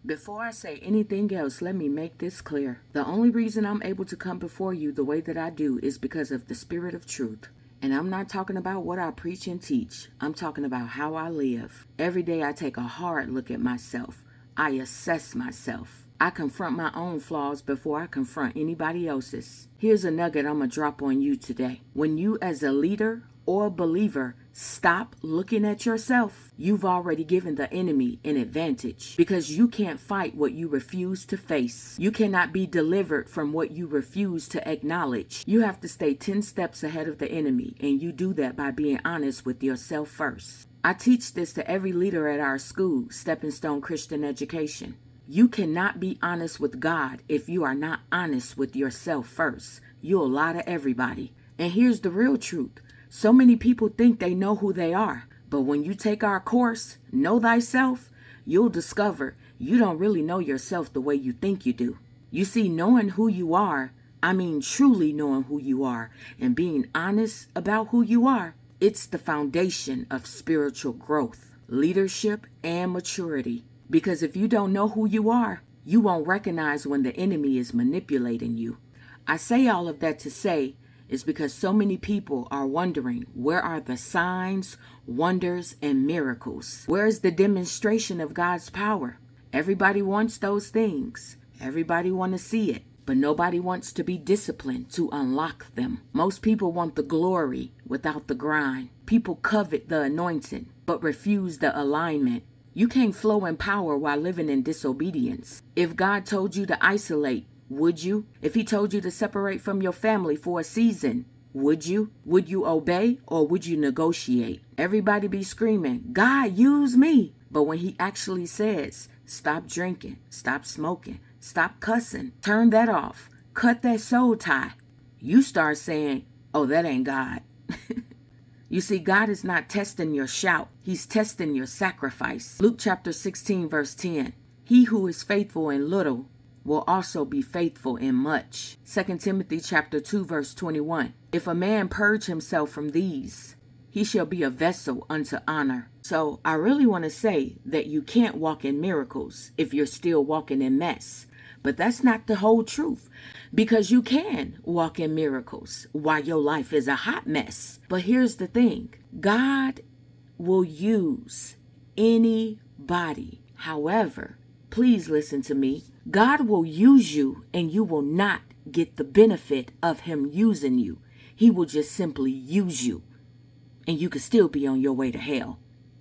Before I say anything else, let me make this clear. The only reason I'm able to come before you the way that I do is because of the Spirit of truth. And I'm not talking about what I preach and teach. I'm talking about how I live. Every day I take a hard look at myself. I assess myself. I confront my own flaws before I confront anybody else's. Here's a nugget I'm going to drop on you today. When you as a leader or a believer stop looking at yourself, you've already given the enemy an advantage, because you can't fight what you refuse to face. You cannot be delivered from what you refuse to acknowledge. You have to stay 10 steps ahead of the enemy, and you do that by being honest with yourself first. I teach this to every leader at our school, Stepping Stone Christian Education. You cannot be honest with God if you are not honest with yourself first. You'll lie to everybody. And here's the real truth. So many people think they know who they are, but when you take our course, Know Thyself, you'll discover you don't really know yourself the way you think you do. You see, knowing who you are, I mean truly knowing who you are and being honest about who you are, it's the foundation of spiritual growth, leadership, and maturity. Because if you don't know who you are, you won't recognize when the enemy is manipulating you. I say all of that to say, is because so many people are wondering, where are the signs, wonders, and miracles? Where is the demonstration of God's power? Everybody wants those things. Everybody wants to see it, but nobody wants to be disciplined to unlock them. Most people want the glory without the grind. People covet the anointing, but refuse the alignment. You can't flow in power while living in disobedience. If God told you to isolate, would you? If he told you to separate from your family for a season, would you? Would you obey, or would you negotiate? Everybody be screaming, God, use me. But when he actually says, stop drinking, stop smoking, stop cussing, turn that off, cut that soul tie, you start saying, oh, that ain't God. You see, God is not testing your shout. He's testing your sacrifice. Luke chapter 16, verse 10. He who is faithful in little will also be faithful in much. 2 Timothy chapter 2, verse 21. If a man purge himself from these, he shall be a vessel unto honor. So I really want to say that you can't walk in miracles if you're still walking in mess. But that's not the whole truth, because you can walk in miracles while your life is a hot mess. But here's the thing. God will use anybody. However, please listen to me. God will use you, and you will not get the benefit of him using you. He will just simply use you, and you could still be on your way to hell.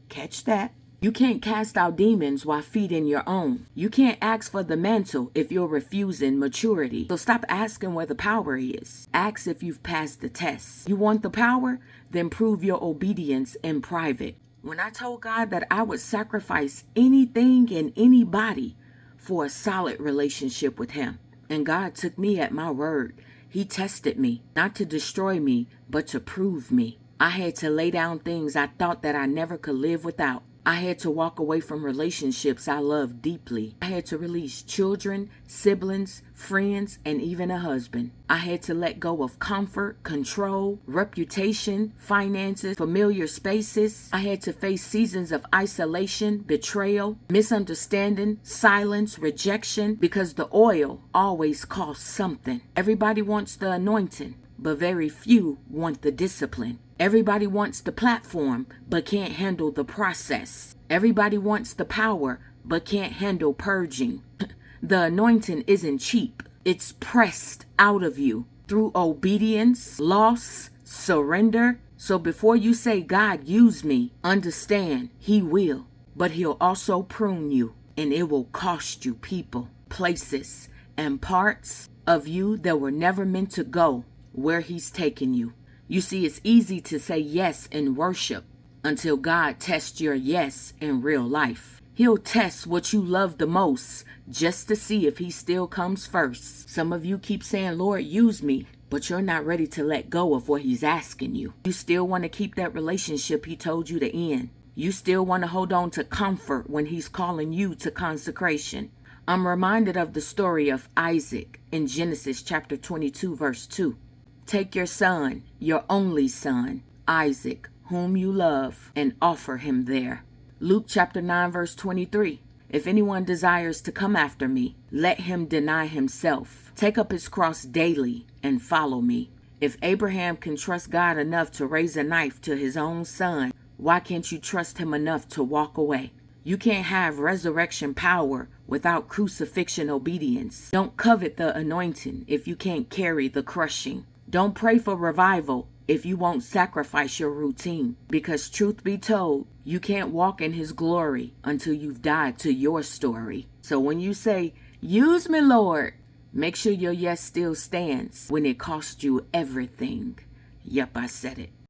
Catch that? You can't cast out demons while feeding your own. You can't ask for the mantle if you're refusing maturity. So stop asking where the power is. Ask if you've passed the test. You want the power? Then prove your obedience in private. When I told God that I would sacrifice anything and anybody for a solid relationship with him, and God took me at my word. He tested me, not to destroy me, but to prove me. I had to lay down things I thought that I never could live without. I had to walk away from relationships I loved deeply. I had to release children, siblings, friends, and even a husband. I had to let go of comfort, control, reputation, finances, familiar spaces. I had to face seasons of isolation, betrayal, misunderstanding, silence, rejection, because the oil always costs something. Everybody wants the anointing, but very few want the discipline. Everybody wants the platform, but can't handle the process. Everybody wants the power, but can't handle purging. The anointing isn't cheap. It's pressed out of you through obedience, loss, surrender. So before you say, God, use me, understand he will, but he'll also prune you, and it will cost you people, places, and parts of you that were never meant to go where he's taken you. You see, it's easy to say yes in worship until God tests your yes in real life. He'll test what you love the most just to see if he still comes first. Some of you keep saying, Lord, use me, but you're not ready to let go of what he's asking you. You still want to keep that relationship he told you to end. You still want to hold on to comfort when he's calling you to consecration. I'm reminded of the story of Isaac in Genesis chapter 22, verse 2. Take your son, your only son, Isaac, whom you love, and offer him there. Luke chapter 9, verse 23. If anyone desires to come after me, let him deny himself, take up his cross daily, and follow me. If Abraham can trust God enough to raise a knife to his own son, why can't you trust him enough to walk away? You can't have resurrection power without crucifixion obedience. Don't covet the anointing if you can't carry the crushing. Don't pray for revival if you won't sacrifice your routine. Because truth be told, you can't walk in his glory until you've died to your story. So when you say, "Use me, Lord," make sure your yes still stands when it costs you everything. Yep, I said it.